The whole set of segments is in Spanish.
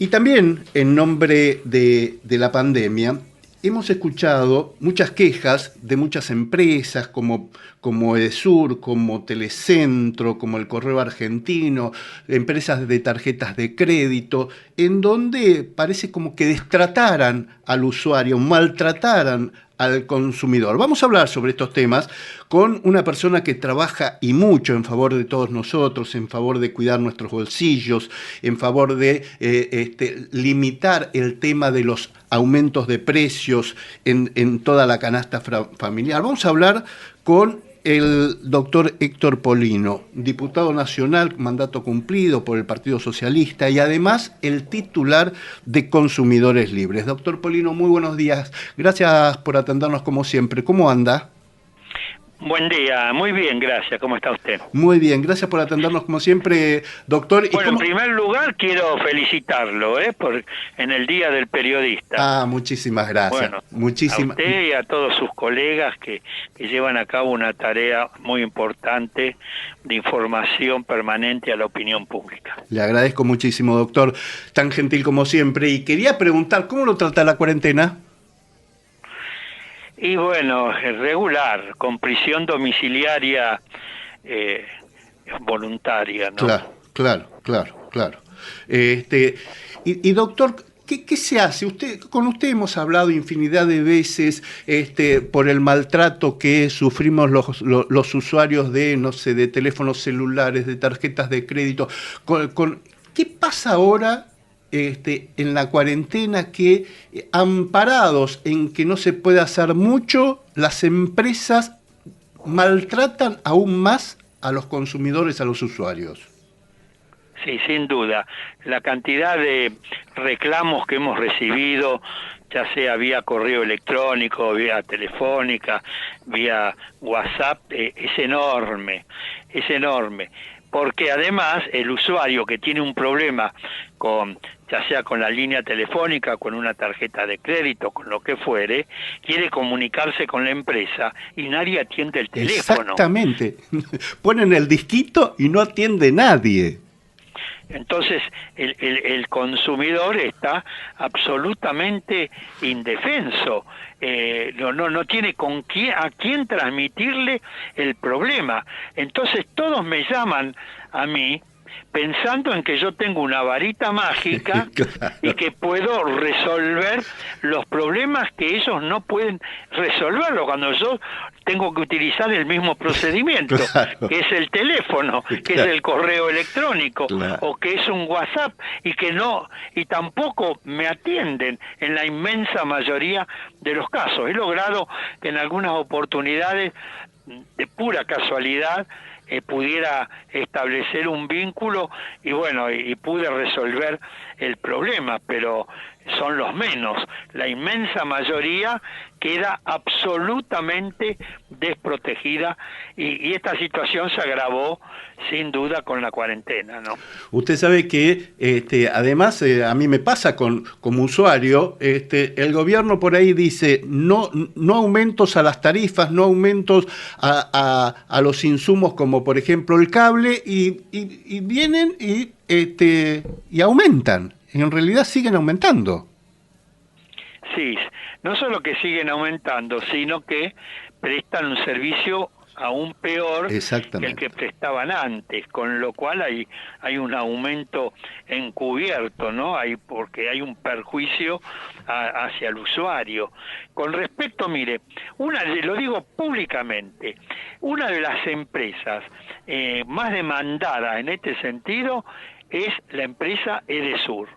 Y también, en nombre de la pandemia, hemos escuchado muchas quejas de muchas empresas como Edesur, como Telecentro, como el Correo Argentino, empresas de tarjetas de crédito, en donde parece como que destrataran al usuario, maltrataran al consumidor. Vamos a hablar sobre estos temas con una persona que trabaja y mucho en favor de todos nosotros, en favor de cuidar nuestros bolsillos, en favor de limitar el tema de los aumentos de precios en toda la canasta familiar. Vamos a hablar con el doctor Héctor Polino, diputado nacional, mandato cumplido por el Partido Socialista y además el titular de Consumidores Libres. Doctor Polino, muy buenos días. Gracias por atendernos como siempre. ¿Cómo anda? Buen día, muy bien, gracias. ¿Cómo está usted? Muy bien, gracias por atendernos como siempre, doctor. Bueno, en primer lugar quiero felicitarlo, en el Día del Periodista. Ah, muchísimas gracias. Bueno, a usted y a todos sus colegas que llevan a cabo una tarea muy importante de información permanente a la opinión pública. Le agradezco muchísimo, doctor, tan gentil como siempre. Y quería preguntar, ¿cómo lo trata la cuarentena? Y bueno, regular, con prisión domiciliaria voluntaria, ¿no? Claro. Y doctor, ¿qué se hace? Con usted hemos hablado infinidad de veces por el maltrato que sufrimos los usuarios de teléfonos celulares, de tarjetas de crédito. ¿Qué pasa ahora? En la cuarentena que, amparados en que no se puede hacer mucho, las empresas maltratan aún más a los consumidores, a los usuarios. Sí, sin duda. La cantidad de reclamos que hemos recibido, ya sea vía correo electrónico, vía telefónica, vía WhatsApp, es enorme, porque además el usuario que tiene un problema ya sea con la línea telefónica, con una tarjeta de crédito, con lo que fuere, quiere comunicarse con la empresa y nadie atiende el teléfono. Exactamente. Ponen el disquito y no atiende nadie. Entonces el consumidor está absolutamente indefenso, no tiene a quién transmitirle el problema. Entonces todos me llaman a mí pensando en que yo tengo una varita mágica y que puedo resolver los problemas que ellos no pueden resolverlo, cuando yo tengo que utilizar el mismo procedimiento, que es el teléfono, que es el correo electrónico, o que es un WhatsApp, y tampoco me atienden en la inmensa mayoría de los casos. He logrado que en algunas oportunidades, de pura casualidad, pudiera establecer un vínculo y pude resolver el problema, pero son los menos. La inmensa mayoría queda absolutamente desprotegida y esta situación se agravó sin duda con la cuarentena, ¿no? Usted sabe que además a mí me pasa como usuario, el gobierno por ahí dice no aumentos a las tarifas, no aumentos a los insumos como por ejemplo el cable y vienen y aumentan. En realidad siguen aumentando. Sí, no solo que siguen aumentando, sino que prestan un servicio aún peor que el que prestaban antes, con lo cual hay un aumento encubierto, ¿no? Porque hay un perjuicio hacia el usuario. Con respecto, mire, lo digo públicamente, una de las empresas más demandadas en este sentido es la empresa Edesur,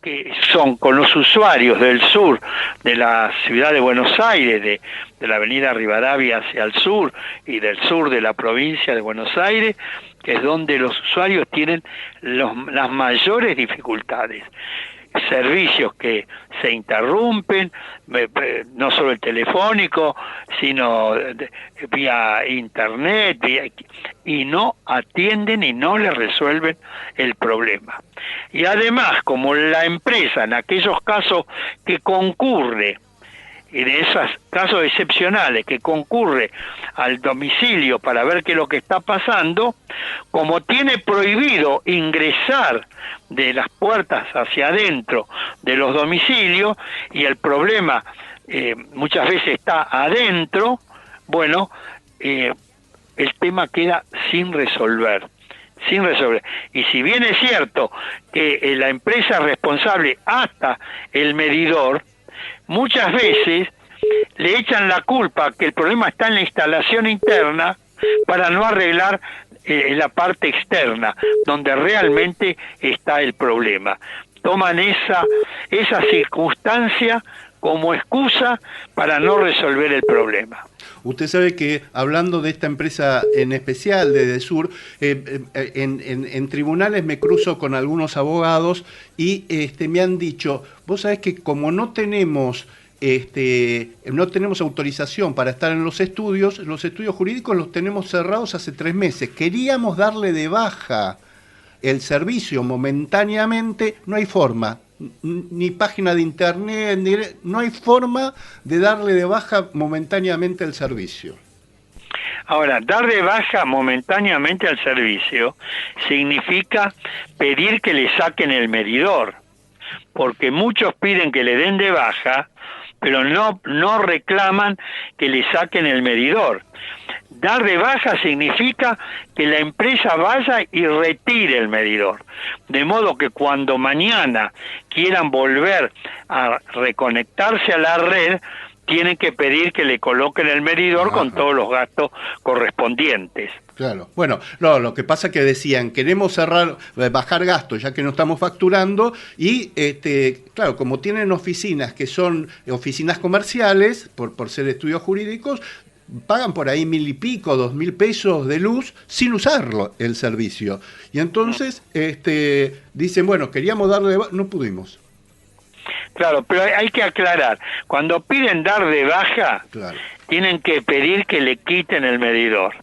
que son con los usuarios del sur de la ciudad de Buenos Aires, de la avenida Rivadavia hacia el sur y del sur de la provincia de Buenos Aires, que es donde los usuarios tienen las mayores dificultades. Servicios que se interrumpen, no solo el telefónico, sino vía internet, y no atienden y no les resuelven el problema. Y además, como la empresa en aquellos casos que concurre en esos casos excepcionales que concurre al domicilio para ver qué es lo que está pasando, como tiene prohibido ingresar de las puertas hacia adentro de los domicilios y el problema muchas veces está adentro, bueno, el tema queda sin resolver. Y si bien es cierto que la empresa es responsable hasta el medidor, muchas veces le echan la culpa que el problema está en la instalación interna para no arreglar la parte externa, donde realmente está el problema. Toman esa circunstancia como excusa para no resolver el problema. Usted sabe que, hablando de esta empresa en especial, de Edesur, en tribunales me cruzo con algunos abogados y me han dicho, vos sabés que como no tenemos autorización para estar en los estudios jurídicos los tenemos cerrados hace 3 meses. Queríamos darle de baja el servicio momentáneamente, no hay forma. Ni página de internet, no hay forma de darle de baja momentáneamente el servicio. Ahora, dar de baja momentáneamente al servicio significa pedir que le saquen el medidor, porque muchos piden que le den de baja, pero no reclaman que le saquen el medidor. Dar de baja significa que la empresa vaya y retire el medidor, de modo que cuando mañana quieran volver a reconectarse a la red, tienen que pedir que le coloquen el medidor con todos los gastos correspondientes. Claro. Bueno, no, lo que pasa es que decían, queremos bajar gastos ya que no estamos facturando y, claro, como tienen oficinas que son oficinas comerciales, por ser estudios jurídicos, pagan por ahí 1.000 y pico, 2.000 pesos de luz sin usarlo el servicio. Y entonces dicen, bueno, queríamos darle de baja, no pudimos. Claro, pero hay que aclarar, cuando piden dar de baja, claro, tienen que pedir que le quiten el medidor,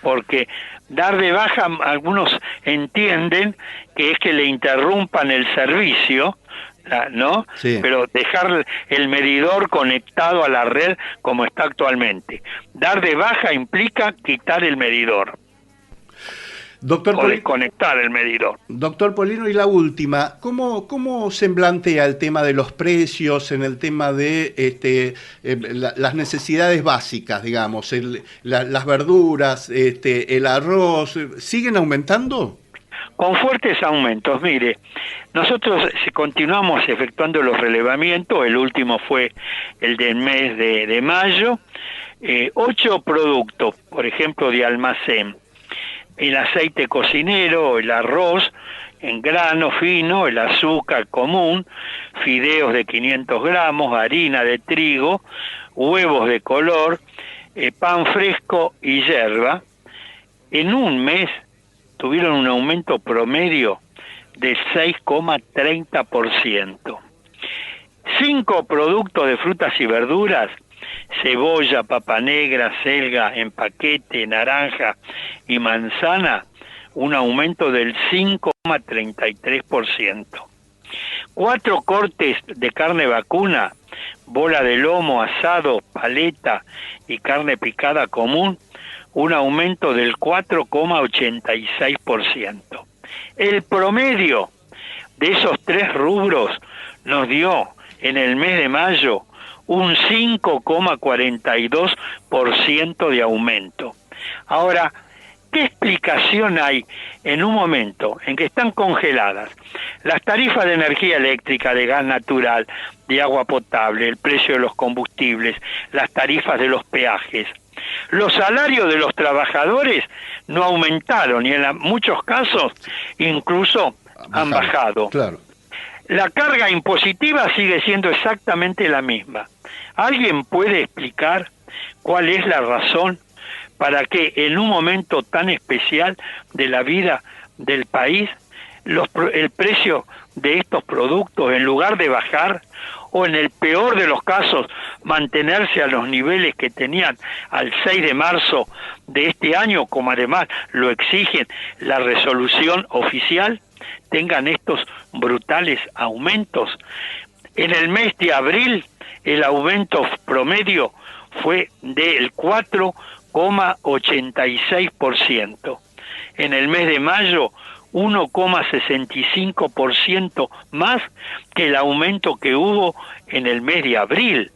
porque dar de baja algunos entienden que es que le interrumpan el servicio, ¿no? Sí. Pero dejar el medidor conectado a la red como está actualmente. Dar de baja implica quitar el medidor. Doctor o desconectar el medidor. Doctor Polino, y la última, ¿cómo se plantea el tema de los precios en el tema de las necesidades básicas, digamos, las verduras, el arroz, siguen aumentando? Con fuertes aumentos. Mire, nosotros continuamos efectuando los relevamientos, el último fue el del mes de mayo, 8 productos, por ejemplo, de almacén: el aceite cocinero, el arroz en grano fino, el azúcar común, fideos de 500 gramos, harina de trigo, huevos de color, pan fresco y yerba. En un mes tuvieron un aumento promedio de 6,30%. 5 productos de frutas y verduras: cebolla, papa negra, selga en paquete, naranja y manzana, un aumento del 5,33%. 4 cortes de carne vacuna, bola de lomo, asado, paleta y carne picada común, un aumento del 4,86%. El promedio de esos 3 rubros nos dio en el mes de mayo un 5,42% de aumento. Ahora, ¿qué explicación hay en un momento en que están congeladas las tarifas de energía eléctrica, de gas natural, de agua potable, el precio de los combustibles, las tarifas de los peajes? Los salarios de los trabajadores no aumentaron y en muchos casos incluso han bajado. Claro. La carga impositiva sigue siendo exactamente la misma. ¿Alguien puede explicar cuál es la razón para que en un momento tan especial de la vida del país el precio de estos productos, en lugar de bajar, o en el peor de los casos mantenerse a los niveles que tenían al 6 de marzo de este año, como además lo exigen la resolución oficial, tengan estos brutales aumentos? En el mes de abril el aumento promedio fue del 4,86%. En el mes de mayo, 1,65% más que el aumento que hubo en el mes de abril.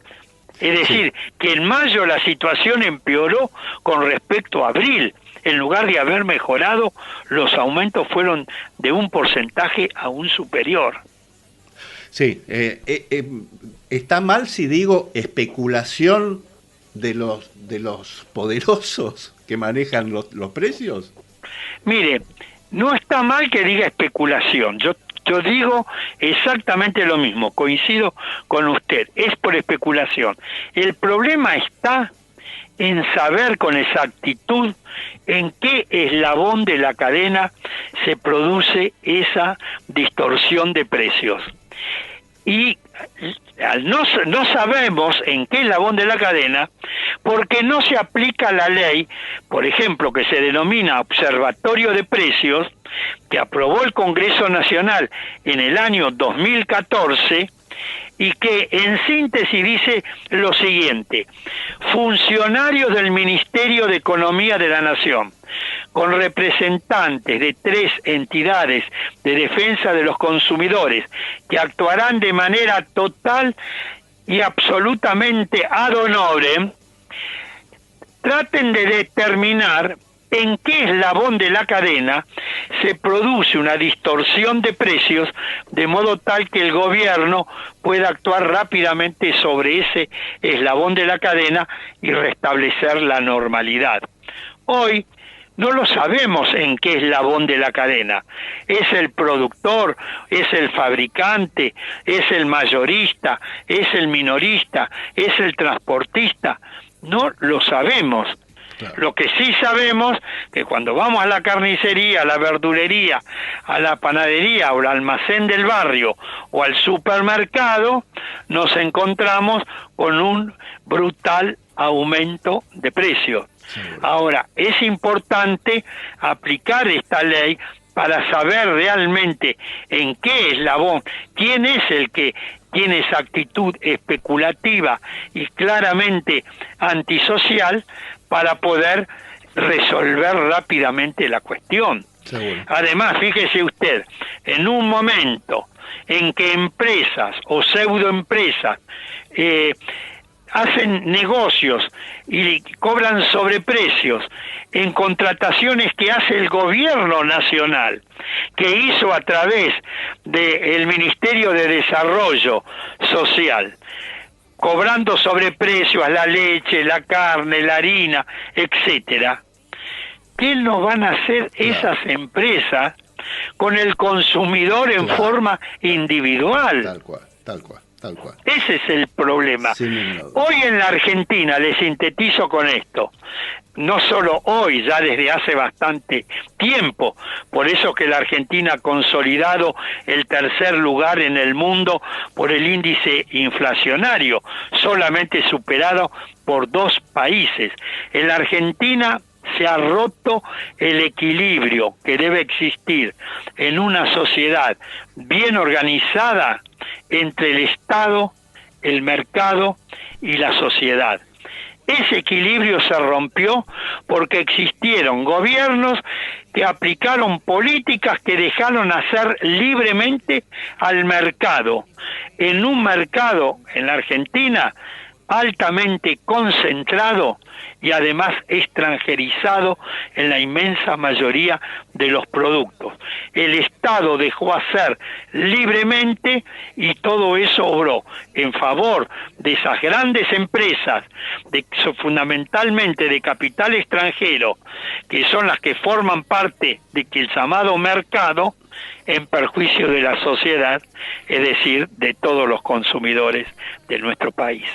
Es decir, que en mayo la situación empeoró con respecto a abril. En lugar de haber mejorado, los aumentos fueron de un porcentaje aún superior. Sí, está mal si digo especulación de los poderosos que manejan los precios. Mire, no está mal que diga especulación. Yo digo exactamente lo mismo, coincido con usted, es por especulación. El problema está en saber con exactitud en qué eslabón de la cadena se produce esa distorsión de precios. Y no sabemos en qué eslabón de la cadena, porque no se aplica la ley, por ejemplo, que se denomina Observatorio de Precios, que aprobó el Congreso Nacional en el año 2014, y que en síntesis dice lo siguiente: funcionarios del Ministerio de Economía de la Nación, con representantes de 3 entidades de defensa de los consumidores, que actuarán de manera total y absolutamente ad honorem, traten de determinar en qué eslabón de la cadena se produce una distorsión de precios, de modo tal que el gobierno pueda actuar rápidamente sobre ese eslabón de la cadena y restablecer la normalidad. Hoy no lo sabemos en qué eslabón de la cadena. ¿Es el productor? ¿Es el fabricante? ¿Es el mayorista? ¿Es el minorista? ¿Es el transportista? No lo sabemos. Claro. Lo que sí sabemos que cuando vamos a la carnicería, a la verdulería, a la panadería o al almacén del barrio o al supermercado, nos encontramos con un brutal aumento de precios. Sí. Ahora, es importante aplicar esta ley para saber realmente en qué eslabón, quién es el que tiene esa actitud especulativa y claramente antisocial, para poder resolver rápidamente la cuestión. Seguro. Además, fíjese usted, en un momento en que empresas o pseudoempresas hacen negocios y cobran sobreprecios en contrataciones que hace el gobierno nacional, que hizo a través del Ministerio de Desarrollo Social, cobrando sobreprecios a la leche, la carne, la harina, etcétera. ¿Qué nos van a hacer esas empresas con el consumidor en forma individual? Tal cual, tal cual, tal cual. Ese es el problema. Sí, hoy en la Argentina, le sintetizo con esto, no solo hoy, ya desde hace bastante tiempo, por eso que la Argentina ha consolidado el 3er lugar en el mundo por el índice inflacionario, solamente superado por 2 países. En la Argentina se ha roto el equilibrio que debe existir en una sociedad bien organizada entre el Estado, el mercado y la sociedad. Ese equilibrio se rompió porque existieron gobiernos que aplicaron políticas que dejaron hacer libremente al mercado. En un mercado, en la Argentina, altamente concentrado y además extranjerizado en la inmensa mayoría de los productos. El Estado dejó hacer libremente y todo eso obró en favor de esas grandes empresas, fundamentalmente de capital extranjero, que son las que forman parte del llamado mercado, en perjuicio de la sociedad, es decir, de todos los consumidores de nuestro país.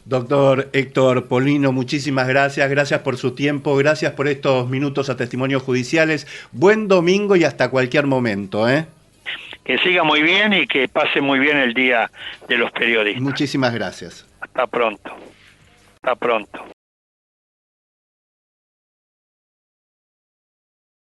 Doctor Héctor Polino, muchísimas gracias. Gracias por su tiempo, gracias por estos minutos a Testimonios Judiciales. Buen domingo y hasta cualquier momento, ¿eh? Que siga muy bien y que pase muy bien el Día de los Periodistas. Muchísimas gracias. Hasta pronto. Hasta pronto.